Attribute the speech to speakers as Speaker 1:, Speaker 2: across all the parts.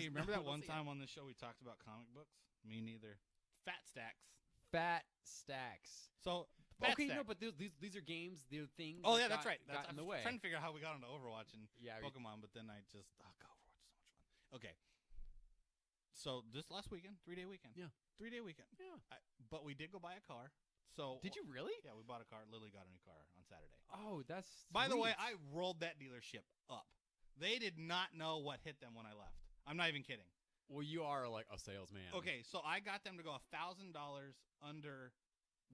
Speaker 1: remember that
Speaker 2: We'll
Speaker 1: one
Speaker 2: see.
Speaker 1: time on this show we talked about comic books? Me neither. Fat stacks.
Speaker 2: Fat stacks.
Speaker 1: So fat
Speaker 2: Okay,
Speaker 1: stack.
Speaker 2: no, but these are games. They're things.
Speaker 1: Oh
Speaker 2: that
Speaker 1: yeah, that's
Speaker 2: got-
Speaker 1: right. That's,
Speaker 2: got in
Speaker 1: I'm
Speaker 2: the way.
Speaker 1: trying to figure out how we got into Overwatch and
Speaker 2: Yeah.
Speaker 1: Pokemon, but then I just God, Overwatch is so much fun. Okay. So this last weekend, 3-day weekend.
Speaker 2: Yeah.
Speaker 1: 3-day weekend.
Speaker 2: Yeah.
Speaker 1: But we did go buy a car. So
Speaker 2: Did you really?
Speaker 1: Yeah, we bought a car. Lily got a new car on Saturday.
Speaker 2: Oh, that's.
Speaker 1: By the way,
Speaker 2: sweet.
Speaker 1: I rolled that dealership up. They did not know what hit them when I left. I'm not even kidding.
Speaker 2: Well, you are like a salesman.
Speaker 1: Okay, so I got them to go $1,000 under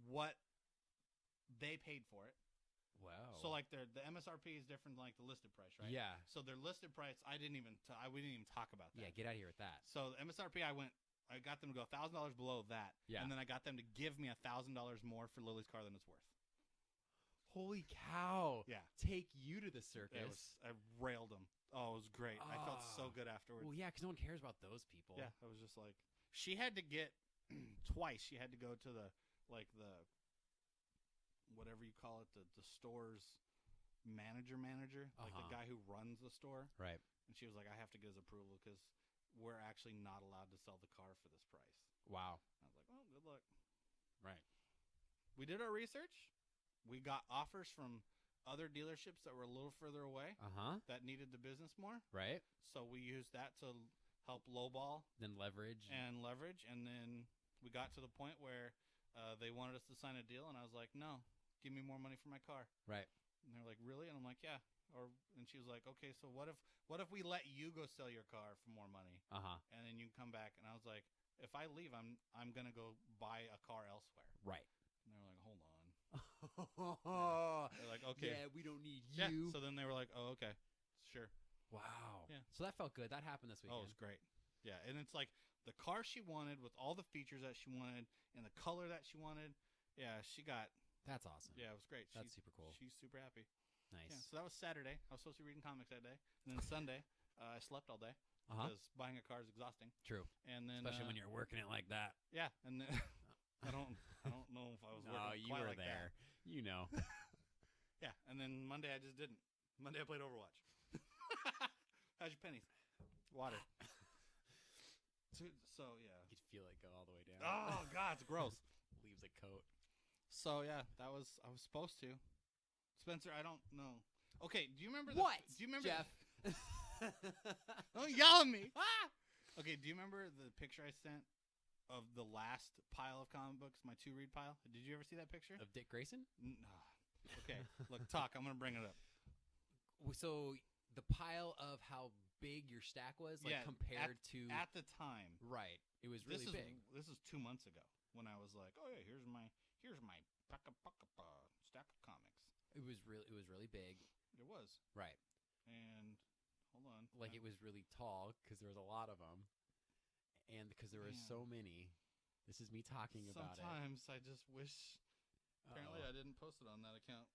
Speaker 1: what they paid for it.
Speaker 2: Wow.
Speaker 1: So like the MSRP is different than like the listed price, right?
Speaker 2: Yeah.
Speaker 1: So their listed price, we didn't even talk about that.
Speaker 2: Yeah. Get out of here with that.
Speaker 1: So the MSRP, I got them to go $1,000 below that.
Speaker 2: Yeah.
Speaker 1: And then I got them to give me $1,000 more for Lily's car than it's worth.
Speaker 2: Holy cow.
Speaker 1: Yeah.
Speaker 2: Take you to the circus.
Speaker 1: I railed them. Oh, it was great. I felt so good afterwards.
Speaker 2: Well, yeah, because no one cares about those people.
Speaker 1: Yeah, I was just like, she had to get twice. She had to go to the whatever you call it, the store's manager, like the guy who runs the store.
Speaker 2: Right.
Speaker 1: And she was like, I have to get his approval because we're actually not allowed to sell the car for this price.
Speaker 2: Wow.
Speaker 1: I was like, well, good luck.
Speaker 2: Right.
Speaker 1: We did our research. We got offers from other dealerships that were a little further away that needed the business more.
Speaker 2: Right.
Speaker 1: So we used that to help lowball
Speaker 2: Then leverage.
Speaker 1: and then we got to the point where they wanted us to sign a deal, and I was like, no, give me more money for my car.
Speaker 2: Right.
Speaker 1: And they're like, really? And I'm like, yeah. And she was like, okay, so what if we let you go sell your car for more money, and then you can come back? And I was like, if I leave, I'm gonna go buy a car elsewhere.
Speaker 2: Right.
Speaker 1: And they were like, hold on. They're like, okay,
Speaker 2: yeah, we don't need
Speaker 1: yeah.
Speaker 2: you.
Speaker 1: So then they were like, oh, okay, sure.
Speaker 2: Wow.
Speaker 1: Yeah.
Speaker 2: So that felt good. That happened this weekend.
Speaker 1: Oh, it was great. Yeah, and it's like the car she wanted with all the features that she wanted and the color that she wanted. Yeah, she got.
Speaker 2: That's awesome.
Speaker 1: Yeah, it was great.
Speaker 2: That's super cool.
Speaker 1: She's super happy.
Speaker 2: Nice.
Speaker 1: Yeah, so that was Saturday. I was supposed to be reading comics that day, and then Sunday, I slept all day because buying a car is exhausting.
Speaker 2: True.
Speaker 1: And then,
Speaker 2: especially when you're working it like that.
Speaker 1: Yeah, and then I don't know if I was working
Speaker 2: you
Speaker 1: quite
Speaker 2: were
Speaker 1: like
Speaker 2: there.
Speaker 1: that.
Speaker 2: You know.
Speaker 1: Yeah, and then Monday I just didn't. Monday I played Overwatch. How's your pennies? Water. So yeah,
Speaker 2: You could feel it go all the way down.
Speaker 1: oh god, it's gross.
Speaker 2: Leaves a coat.
Speaker 1: So yeah, I was supposed to. Spencer, I don't know. Okay, do you remember
Speaker 2: What?
Speaker 1: Do you remember
Speaker 2: Jeff?
Speaker 1: Don't yell at me. Okay, do you remember the picture I sent of the last pile of comic books, my 2-read pile? Did you ever see that picture?
Speaker 2: Of Dick Grayson?
Speaker 1: Okay, look, talk. I'm gonna bring it up.
Speaker 2: So the pile of how big your stack was, like compared to
Speaker 1: at the time,
Speaker 2: right? It was really big.
Speaker 1: This is 2 months ago when I was like, oh yeah, here's my stack of comics.
Speaker 2: It was really big.
Speaker 1: It was
Speaker 2: Right.
Speaker 1: And hold on,
Speaker 2: Like it was really tall because there was a lot of them, and because there were so many. This is me talking about it.
Speaker 1: Sometimes I just wish. Apparently, I didn't post it on that account.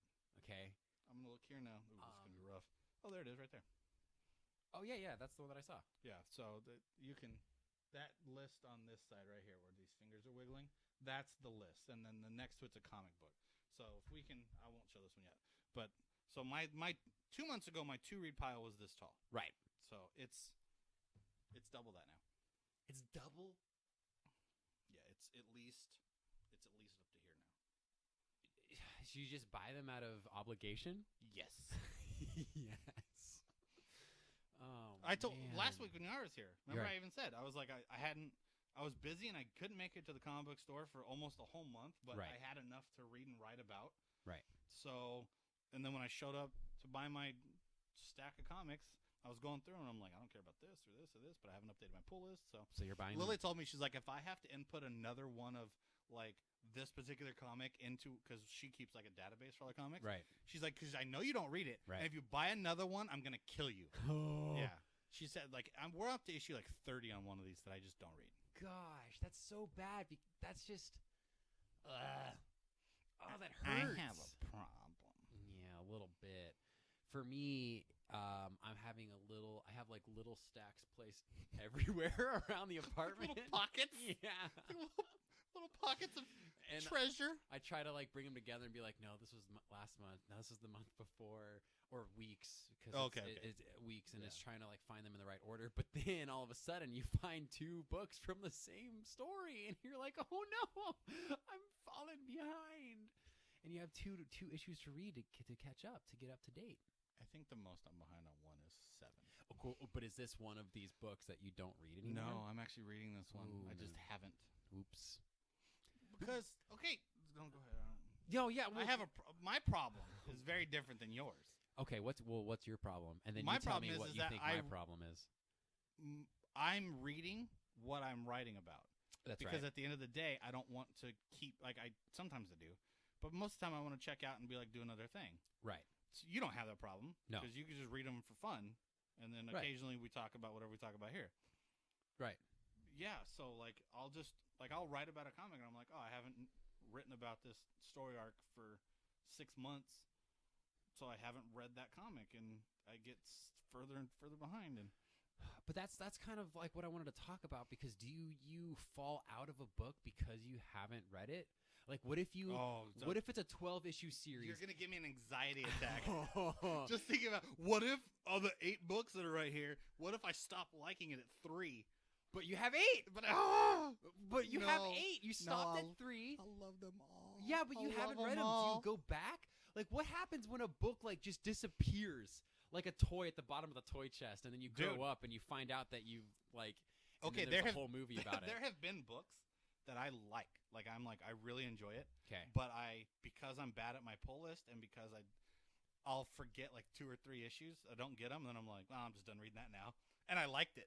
Speaker 2: Okay.
Speaker 1: I'm gonna look here now. Ooh, this is gonna be rough. Oh, there it is, right there.
Speaker 2: Oh yeah, that's the one that I saw.
Speaker 1: Yeah. So you can that list on this side right here, where these fingers are wiggling. That's the list, and then the next to it's a comic book. So if we can, I won't show this one yet. But so my 2 months ago, my 2-read pile was this tall.
Speaker 2: Right.
Speaker 1: So it's double that now.
Speaker 2: It's double.
Speaker 1: Yeah, it's at least up to here now.
Speaker 2: So you just buy them out of obligation?
Speaker 1: Yes.
Speaker 2: Yes. Oh,
Speaker 1: I told
Speaker 2: man.
Speaker 1: last week when I was here. Remember,
Speaker 2: Right.
Speaker 1: I even said I was like I was busy and I couldn't make it to the comic book store for almost a whole month, but
Speaker 2: Right.
Speaker 1: I had enough to read and write about.
Speaker 2: Right.
Speaker 1: So, and then when I showed up to buy my stack of comics, I was going through and I'm like, I don't care about this or this or this, but I haven't updated my pull list. So
Speaker 2: you're buying
Speaker 1: Lily
Speaker 2: them?
Speaker 1: told me, she's like, if I have to input another one of like this particular comic into, because she keeps like a database for all the comics.
Speaker 2: Right.
Speaker 1: She's like, because I know you don't read it.
Speaker 2: Right.
Speaker 1: And if you buy another one, I'm going to kill you.
Speaker 2: Oh.
Speaker 1: Yeah. She said, like, we're up to issue like 30 on one of these that I just don't read.
Speaker 2: Gosh, that's so bad. That's just. Oh, that hurts.
Speaker 1: I have a problem.
Speaker 2: Yeah, a little bit. For me, I'm having I have like little stacks placed everywhere around the apartment.
Speaker 1: Little pockets?
Speaker 2: Yeah.
Speaker 1: little pockets of
Speaker 2: And
Speaker 1: treasure.
Speaker 2: I try to like bring them together and be like, no, this was last month. No, this was the month before, or weeks, because it's weeks, and it's trying to like find them in the right order. But then all of a sudden, you find 2 books from the same story, and you're like, oh no, I'm falling behind. And you have two issues to read to catch up, to get up to date.
Speaker 1: I think the most I'm behind on one is 7.
Speaker 2: Oh, cool. But is this one of these books that you don't read anymore?
Speaker 1: No, I'm actually reading this one.
Speaker 2: Ooh,
Speaker 1: I just haven't.
Speaker 2: Oops.
Speaker 1: Because okay, don't go ahead.
Speaker 2: Yo, yeah. Well,
Speaker 1: I have my problem is very different than yours.
Speaker 2: Okay, what's your problem? And then
Speaker 1: My
Speaker 2: you tell me
Speaker 1: problem
Speaker 2: what
Speaker 1: is
Speaker 2: you
Speaker 1: that
Speaker 2: think my problem is.
Speaker 1: I'm reading what I'm writing about.
Speaker 2: That's
Speaker 1: because
Speaker 2: right.
Speaker 1: at the end of the day, I don't want to keep I sometimes I do, but most of the time I want to check out and be like do another thing.
Speaker 2: Right.
Speaker 1: So you don't have that problem.
Speaker 2: No.
Speaker 1: Because you can just read them for fun, and then occasionally we talk about whatever we talk about here.
Speaker 2: Right.
Speaker 1: Yeah. So like I'll just I'll write about a comic and I'm like, oh, I haven't written about this story arc for 6 months, so I haven't read that comic, and I get further and further behind. And
Speaker 2: but that's kind of like what I wanted to talk about, because do you fall out of a book because you haven't read it? Like, what if it's a 12-issue series?
Speaker 1: You're gonna give me an anxiety attack. Just thinking about what if of the 8 books that are right here, what if I stop liking it at 3?
Speaker 2: But you have 8. But you have 8. You stopped at 3.
Speaker 1: I love them all.
Speaker 2: Yeah, but you haven't read them. Do you go back? Like, what happens when a book like just disappears, like a toy at the bottom of the toy chest, and then you grow up and you find out that you've like.
Speaker 1: Okay,
Speaker 2: there's a whole movie about it.
Speaker 1: There have been books that I like. Like I really enjoy it.
Speaker 2: Okay.
Speaker 1: But because I'm bad at my pull list, and because I'll forget like 2 or 3 issues. I don't get them, and then I'm like, oh, I'm just done reading that now. And I liked it.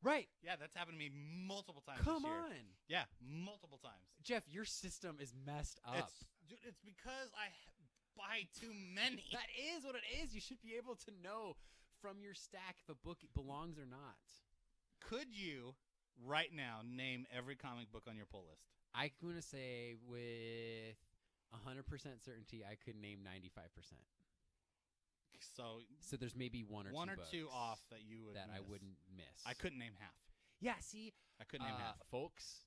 Speaker 2: Right.
Speaker 1: Yeah, that's happened to me multiple times
Speaker 2: Come
Speaker 1: this year.
Speaker 2: on.
Speaker 1: Yeah, multiple times.
Speaker 2: Jeff, your system is messed up.
Speaker 1: It's because I buy too many.
Speaker 2: That is what it is. You should be able to know from your stack if a book belongs or not.
Speaker 1: Could you, right now, name every comic book on your pull list?
Speaker 2: I'm going to say with 100% certainty I could name 95%. So there's maybe one or two
Speaker 1: off that you would
Speaker 2: that
Speaker 1: miss.
Speaker 2: I wouldn't miss.
Speaker 1: I couldn't name half.
Speaker 2: Yeah, see,
Speaker 1: I couldn't name half,
Speaker 2: folks.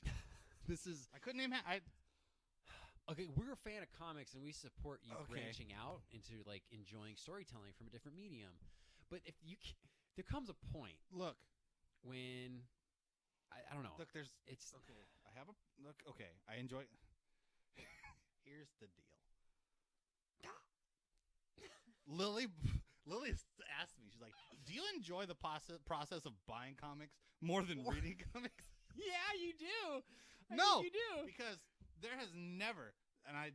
Speaker 1: I couldn't name half.
Speaker 2: Okay, we're a fan of comics and we support you branching out into like enjoying storytelling from a different medium. But if you, there comes a point.
Speaker 1: Look,
Speaker 2: when I don't know.
Speaker 1: Look, it's okay. I have a look. Okay, I enjoy. Here's the deal. Lily asked me, she's like, do you enjoy the process of buying comics more than reading comics?
Speaker 2: Yeah, you do.
Speaker 1: No,
Speaker 2: you do.
Speaker 1: Because there has never, and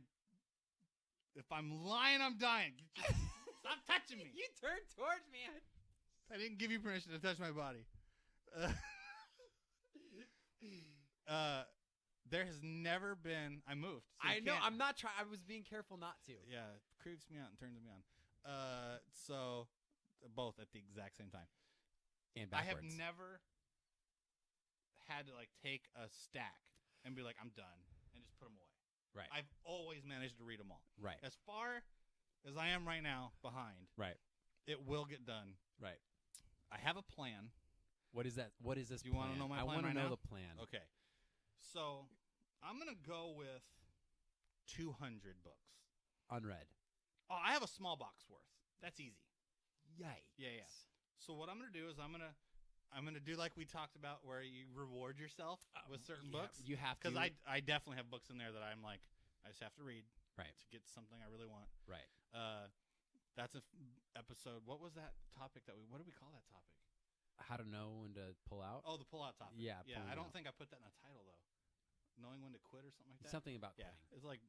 Speaker 1: if I'm lying, I'm dying. Stop touching me.
Speaker 2: You turned towards me.
Speaker 1: I didn't give you permission to touch my body. There has never been, I moved. So
Speaker 2: I know, I'm not trying, I was being careful not to.
Speaker 1: Yeah, it creeps me out and turns me on. So both at the exact same time.
Speaker 2: And backwards.
Speaker 1: I have never had to like take a stack and be like, I'm done, and just put them away.
Speaker 2: Right.
Speaker 1: I've always managed to read them all.
Speaker 2: Right.
Speaker 1: As far as I am right now behind.
Speaker 2: Right.
Speaker 1: It will get done.
Speaker 2: Right.
Speaker 1: I have a plan.
Speaker 2: What is that? What is this?
Speaker 1: Do you want to know my plan?
Speaker 2: I want to know
Speaker 1: now?
Speaker 2: the plan.
Speaker 1: Okay. So I'm gonna go with 200 books.
Speaker 2: Unread.
Speaker 1: Oh, I have a small box worth. That's easy.
Speaker 2: Yikes.
Speaker 1: Yeah. So what I'm gonna do is I'm gonna do like we talked about, where you reward yourself with certain books.
Speaker 2: You have to,
Speaker 1: because I definitely have books in there that I'm like, I just have to read,
Speaker 2: right,
Speaker 1: to get something I really want.
Speaker 2: Right.
Speaker 1: That's a episode. What was that topic what did we call that topic?
Speaker 2: How to know when to pull out.
Speaker 1: Oh, the pull out topic.
Speaker 2: Yeah.
Speaker 1: I don't think I put that in the title though. Knowing when to quit or something like that.
Speaker 2: Something about quitting.
Speaker 1: It's like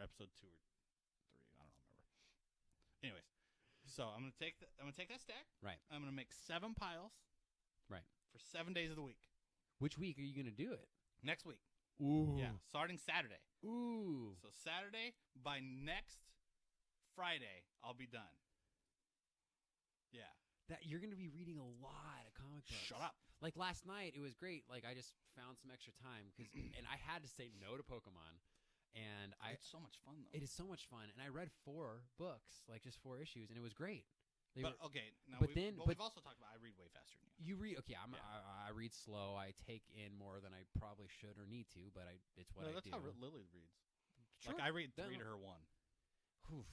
Speaker 1: episode 2 or 3. I don't remember. Anyways, so I'm gonna take that stack.
Speaker 2: Right.
Speaker 1: I'm gonna make 7 piles.
Speaker 2: Right.
Speaker 1: For 7 days of the week.
Speaker 2: Which week are you gonna do it?
Speaker 1: Next week.
Speaker 2: Ooh.
Speaker 1: Yeah. Starting Saturday.
Speaker 2: Ooh.
Speaker 1: So Saturday, by next Friday, I'll be done. Yeah.
Speaker 2: That you're gonna be reading a lot of comic books.
Speaker 1: Shut up.
Speaker 2: Like last night, it was great. Like I just found some extra time and I had to say no to Pokemon, and
Speaker 1: it's so much fun though.
Speaker 2: It is so much fun, and I read 4 books, like just 4 issues, and it was great.
Speaker 1: We've also talked about I read way faster than you.
Speaker 2: You read I read slow. I take in more than I probably should or need to, but it's what I do.
Speaker 1: That's how Lily reads.
Speaker 2: Sure.
Speaker 1: Like I read 3 to her 1.
Speaker 2: Oof.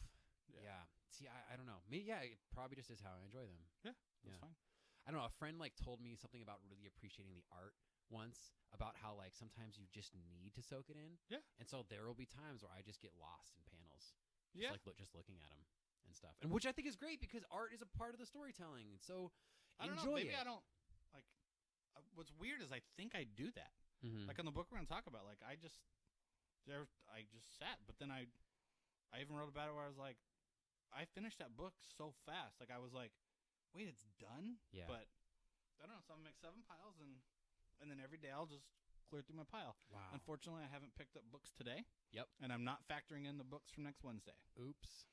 Speaker 2: Yeah. See, I don't know. Maybe it probably just is how I enjoy them.
Speaker 1: Yeah, that's fine.
Speaker 2: I don't know. A friend told me something about really appreciating the art once, about how sometimes you just need to soak it in.
Speaker 1: Yeah.
Speaker 2: And so there will be times where I just get lost in panels. Just looking at them and stuff, and which I think is great because art is a part of the storytelling. So
Speaker 1: I don't know. Maybe I don't like. What's weird is I think I do that.
Speaker 2: Mm-hmm.
Speaker 1: Like on the book we're gonna talk about. Like I just sat, but then I even wrote about it where I was like, I finished that book so fast. Like I was like, wait, it's done.
Speaker 2: Yeah.
Speaker 1: But I don't know. So I'm gonna make 7 piles and then every day I'll just clear through my pile.
Speaker 2: Wow.
Speaker 1: Unfortunately, I haven't picked up books today.
Speaker 2: Yep.
Speaker 1: And I'm not factoring in the books from next Wednesday.
Speaker 2: Oops.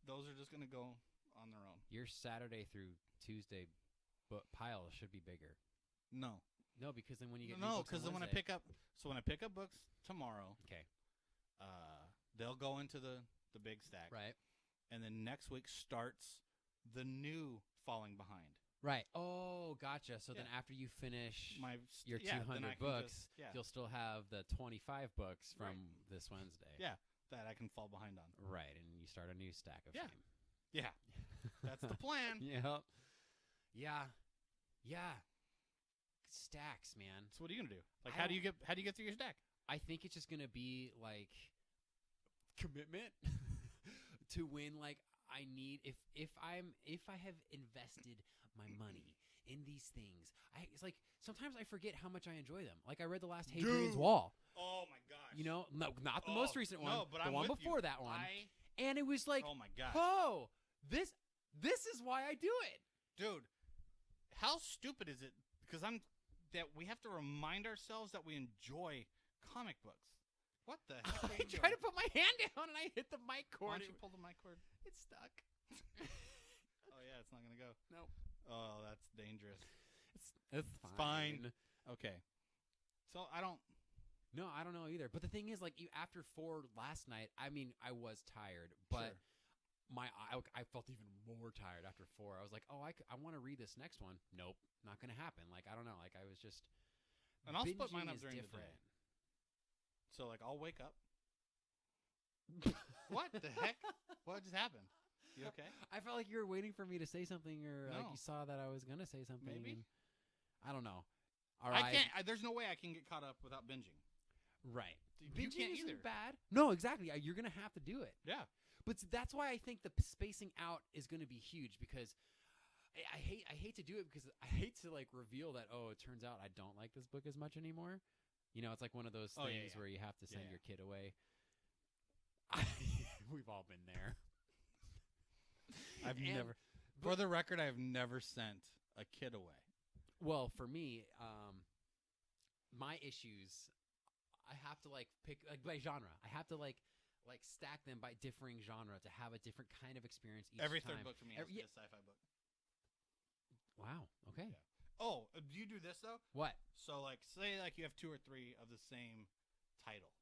Speaker 1: Those are just going to go on their own.
Speaker 2: Your Saturday through Tuesday book pile should be bigger.
Speaker 1: No,
Speaker 2: because then when you get
Speaker 1: because then when I pick up books tomorrow,
Speaker 2: okay,
Speaker 1: they'll go into the big stack,
Speaker 2: right?
Speaker 1: And then next week starts the new falling behind.
Speaker 2: Right. Oh, gotcha. So then after you finish your 200 books, you'll still have the 25 books from this Wednesday.
Speaker 1: Yeah, that I can fall behind on.
Speaker 2: Right, and you start a new stack of fame.
Speaker 1: Yeah, that's the plan.
Speaker 2: Yep. Yeah. Stacks, man.
Speaker 1: So what are you gonna do? Like, how do you get through your stack?
Speaker 2: I think it's just gonna be commitment to win. I need if I have invested my money in these things, it's sometimes I forget how much I enjoy them. Like I read the last Hadrian's Wall.
Speaker 1: Oh my gosh!
Speaker 2: No, not the most recent one.
Speaker 1: No, but
Speaker 2: the one before that one. And it was
Speaker 1: oh my gosh!
Speaker 2: Oh, this is why I do it,
Speaker 1: dude. How stupid is it? Because we have to remind ourselves that we enjoy comic books. What the heck?
Speaker 2: I tried to put my hand down and I hit the mic cord.
Speaker 1: Why don't you pull the mic cord?
Speaker 2: It's stuck.
Speaker 1: Oh yeah, it's not gonna go.
Speaker 2: Nope.
Speaker 1: Oh, that's dangerous.
Speaker 2: It's fine.
Speaker 1: Okay. So I don't
Speaker 2: know either. But the thing is, after 4 last night, I mean, I was tired, but I felt even more tired after 4. I was like, oh, I want to read this next one. Nope, not gonna happen. I don't know. I was just.
Speaker 1: And I'll split mine up during the day. So I'll wake up. What the heck? What just happened? You okay?
Speaker 2: I felt like you were waiting for me to say something, or
Speaker 1: no.
Speaker 2: you saw that I was gonna say something.
Speaker 1: Maybe.
Speaker 2: I don't know.
Speaker 1: All right. I can't. There's no way I can get caught up without binging.
Speaker 2: Right.
Speaker 1: Binging
Speaker 2: isn't bad. No, exactly. You're gonna have to do it.
Speaker 1: Yeah.
Speaker 2: But that's why I think the spacing out is gonna be huge because. I hate to do it because I hate to reveal that it turns out I don't like this book as much anymore. It's like one of those things where you have to send your kid away. We've all been there.
Speaker 1: For the record, I've never sent a kid away.
Speaker 2: Well, for me, my issues, I have to pick by genre. I have to stack them by differing genre to have a different kind of experience each
Speaker 1: Every
Speaker 2: time.
Speaker 1: third book for me has to be a sci-fi book.
Speaker 2: Wow. Okay.
Speaker 1: Yeah. Oh, do you do this though?
Speaker 2: What?
Speaker 1: So say you have 2 or 3 of the same title.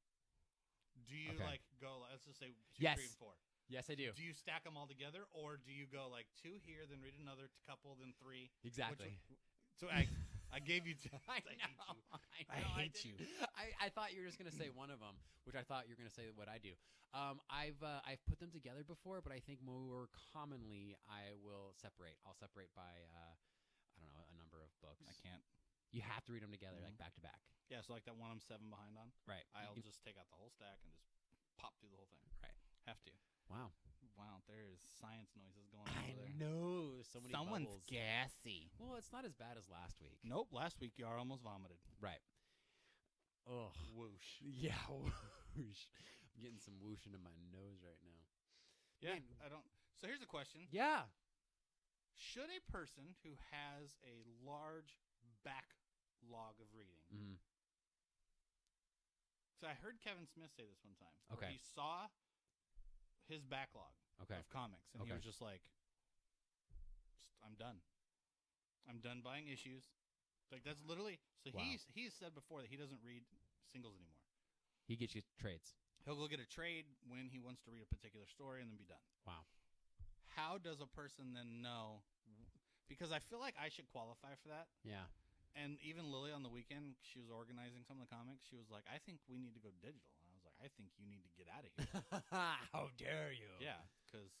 Speaker 1: Do you go? Let's just say 2, 3, and 4.
Speaker 2: Yes, I do.
Speaker 1: Do you stack them all together, or do you go 2 here, then read another couple, then 3?
Speaker 2: Exactly.
Speaker 1: So I gave you 2.
Speaker 2: I
Speaker 1: hate you.
Speaker 2: I thought you were just gonna say one of them, which I thought you were gonna say what I do. I've put them together before, but I think more commonly I'll separate by I don't know, a number of books.
Speaker 1: I can't.
Speaker 2: You have to read them together, back to back.
Speaker 1: Yeah, so that one I'm 7 behind on.
Speaker 2: Right.
Speaker 1: I'll just take out the whole stack and just pop through the whole thing.
Speaker 2: Right.
Speaker 1: Have to.
Speaker 2: Wow,
Speaker 1: there's science noises going on over there.
Speaker 2: I know. So many
Speaker 1: Someone's
Speaker 2: bubbles.
Speaker 1: gassy.
Speaker 2: Well, it's not as bad as last week.
Speaker 1: Nope, last week you almost vomited.
Speaker 2: Right. Ugh.
Speaker 1: Whoosh.
Speaker 2: Yeah, whoosh. I'm getting some whoosh into my nose right now.
Speaker 1: Yeah,
Speaker 2: Man.
Speaker 1: I don't. So here's a question.
Speaker 2: Yeah.
Speaker 1: Should a person who has a large backlog of reading.
Speaker 2: Mm-hmm.
Speaker 1: So I heard Kevin Smith say this one time.
Speaker 2: Okay.
Speaker 1: He saw his backlog of comics, and he was just like, I'm done. I'm done buying issues. That's literally. So
Speaker 2: wow.
Speaker 1: he's said before that he doesn't read singles anymore.
Speaker 2: He gets you trades.
Speaker 1: He'll go get a trade when he wants to read a particular story and then be done.
Speaker 2: Wow.
Speaker 1: how does a person then know? Because I feel like I should qualify for that.
Speaker 2: Yeah.
Speaker 1: And even Lily on the weekend, she was organizing some of the comics. She was like, I think we need to go digital. And I was like, I think you need to get out of here.
Speaker 2: How dare you?
Speaker 1: Yeah, because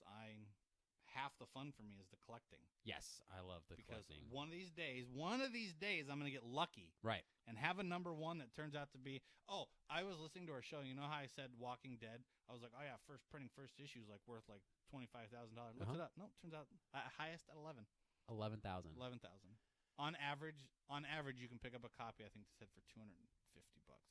Speaker 1: half the fun for me is the collecting.
Speaker 2: Yes, I love the collecting.
Speaker 1: One of these days, I'm going to get lucky.
Speaker 2: Right.
Speaker 1: And have a number one that turns out to be, I was listening to our show. You know how I said Walking Dead? I was like, oh, yeah, first issue is like worth like $25,000. Looked it up. No, it turns out highest at 11.
Speaker 2: 11,000. On
Speaker 1: average, you can pick up a copy. I think they said for $250.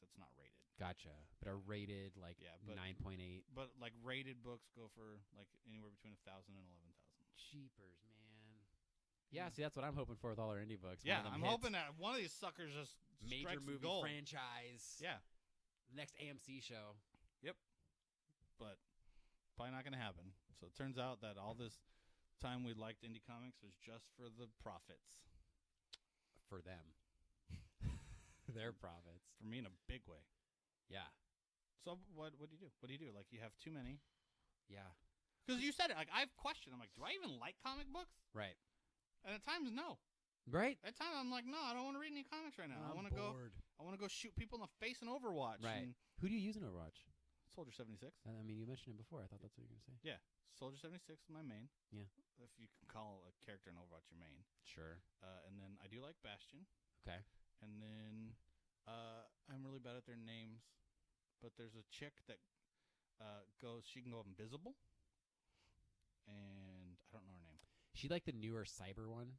Speaker 1: It's not rated.
Speaker 2: Gotcha. But a rated 9.8.
Speaker 1: But like rated books go for like anywhere between 1,000 and 11,000.
Speaker 2: Cheapers, man. Yeah, see, that's what I'm hoping for with all our indie books.
Speaker 1: Yeah, I'm hoping that one of these suckers just
Speaker 2: major movie
Speaker 1: gold.
Speaker 2: franchise.
Speaker 1: Yeah,
Speaker 2: next AMC show.
Speaker 1: Yep. But probably not going to happen. So it turns out that all this time we liked indie comics was just for the profits.
Speaker 2: For them. Their profits.
Speaker 1: For me in a big way.
Speaker 2: Yeah.
Speaker 1: So what do you do? What do you do? Like, you have too many.
Speaker 2: Yeah.
Speaker 1: Because you said it. Like, I've questioned. I'm like, do I even like comic books?
Speaker 2: Right.
Speaker 1: And at times, no.
Speaker 2: Right.
Speaker 1: At times, I'm like, no, I don't want to read any comics right now. I want to go. I want to go shoot people in the face in Overwatch.
Speaker 2: Right. Who do you use in Overwatch?
Speaker 1: Soldier 76.
Speaker 2: I mean, you mentioned it before. I thought that's what you were going to say.
Speaker 1: Yeah. Soldier 76 is my main.
Speaker 2: Yeah.
Speaker 1: If you can call a character in Overwatch your main.
Speaker 2: Sure.
Speaker 1: And then I do like Bastion.
Speaker 2: Okay.
Speaker 1: And then I'm really bad at their names. But there's a chick that she can go invisible. And I don't know her name.
Speaker 2: She like the newer cyber one?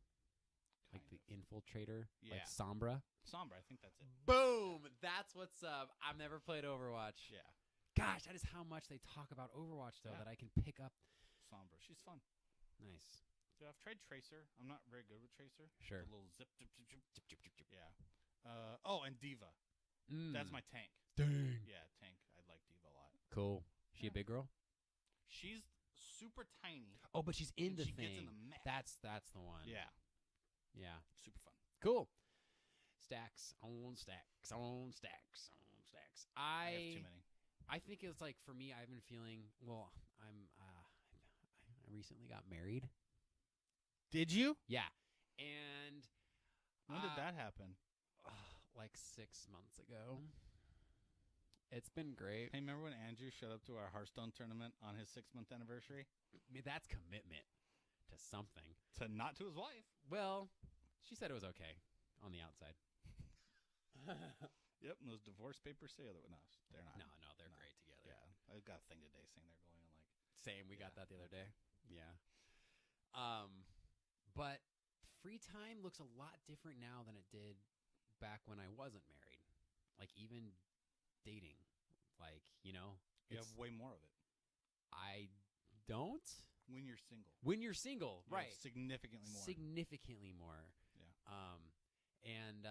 Speaker 2: Like the infiltrator?
Speaker 1: Yeah.
Speaker 2: Like Sombra?
Speaker 1: Sombra, I think that's it.
Speaker 2: Boom! That's what's up. I've never played Overwatch.
Speaker 1: Yeah.
Speaker 2: Gosh, that is how much they talk about Overwatch, though, that I can pick up.
Speaker 1: Sombra. She's fun.
Speaker 2: Nice.
Speaker 1: So I've tried Tracer. I'm not very good with Tracer.
Speaker 2: Sure.
Speaker 1: A little zip. Yeah. And Diva. That's my tank.
Speaker 2: Dang.
Speaker 1: Yeah, tank. I like Diva a lot.
Speaker 2: Cool. She a big girl?
Speaker 1: She's super tiny.
Speaker 2: Oh, but she's in the
Speaker 1: she
Speaker 2: thing.
Speaker 1: Gets in the mech.
Speaker 2: That's the one.
Speaker 1: Yeah.
Speaker 2: Yeah.
Speaker 1: Super fun.
Speaker 2: Cool. Stacks on stacks on stacks on stacks.
Speaker 1: I have too many.
Speaker 2: I think it's like, for me, I've been feeling, I recently got married.
Speaker 1: Did you?
Speaker 2: Yeah. And
Speaker 1: when did that happen?
Speaker 2: Like 6 months ago. It's been great.
Speaker 1: Hey, remember when Andrew showed up to our Hearthstone tournament on his 6-month anniversary?
Speaker 2: I mean, that's commitment to something.
Speaker 1: Not to his wife.
Speaker 2: Well, she said it was okay on the outside.
Speaker 1: Yep, and those divorce papers say otherwise. No, they're not.
Speaker 2: No, they're great together.
Speaker 1: Yeah, I got a thing today saying they're going on like.
Speaker 2: Same, we got that the other day. Yeah. But free time looks a lot different now than it did back when I wasn't married. Like, even dating. Like, you
Speaker 1: have way more of it.
Speaker 2: I don't.
Speaker 1: When you're single.
Speaker 2: Right.
Speaker 1: Significantly more.
Speaker 2: Significantly more.
Speaker 1: Yeah.
Speaker 2: And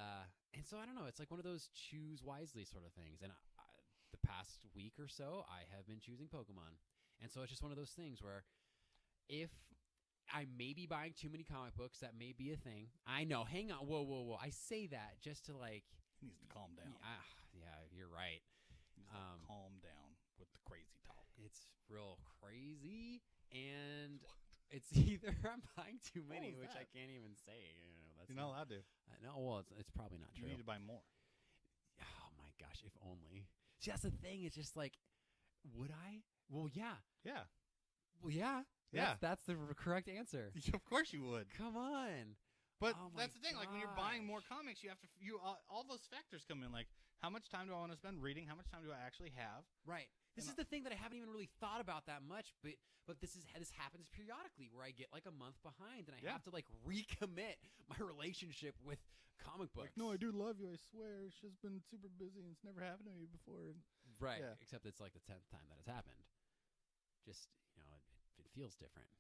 Speaker 2: so I don't know. It's like one of those choose wisely sort of things. And the past week or so, I have been choosing Pokemon. And so it's just one of those things where if I may be buying too many comic books, that may be a thing. I know. Hang on. Whoa. I say that just to like.
Speaker 1: He needs to calm down.
Speaker 2: Yeah, you're right.
Speaker 1: He needs to calm down with the crazy talk.
Speaker 2: It's real crazy. And it's either I'm buying too many, which I can't even say.
Speaker 1: You're not allowed to.
Speaker 2: No, well, it's probably not true.
Speaker 1: You need to buy more.
Speaker 2: Oh, my gosh, if only. See, that's the thing. It's just like, would I? Well, yeah.
Speaker 1: Yeah.
Speaker 2: Well, yeah.
Speaker 1: Yeah.
Speaker 2: That's the correct answer.
Speaker 1: Of course you would.
Speaker 2: Come on.
Speaker 1: But that's the thing. Like, when you're buying more comics, you have to all those factors come in. Like, how much time do I want to spend reading? How much time do I actually have?
Speaker 2: Right. This is the thing that I haven't even really thought about that much, but this happens periodically where I get like a month behind and I have to like recommit my relationship with comic books.
Speaker 1: Like, no, I do love you, I swear. It's just been super busy and it's never happened to me before.
Speaker 2: Right.
Speaker 1: Yeah.
Speaker 2: Except it's like the 10th time that it's happened. Just, it feels different.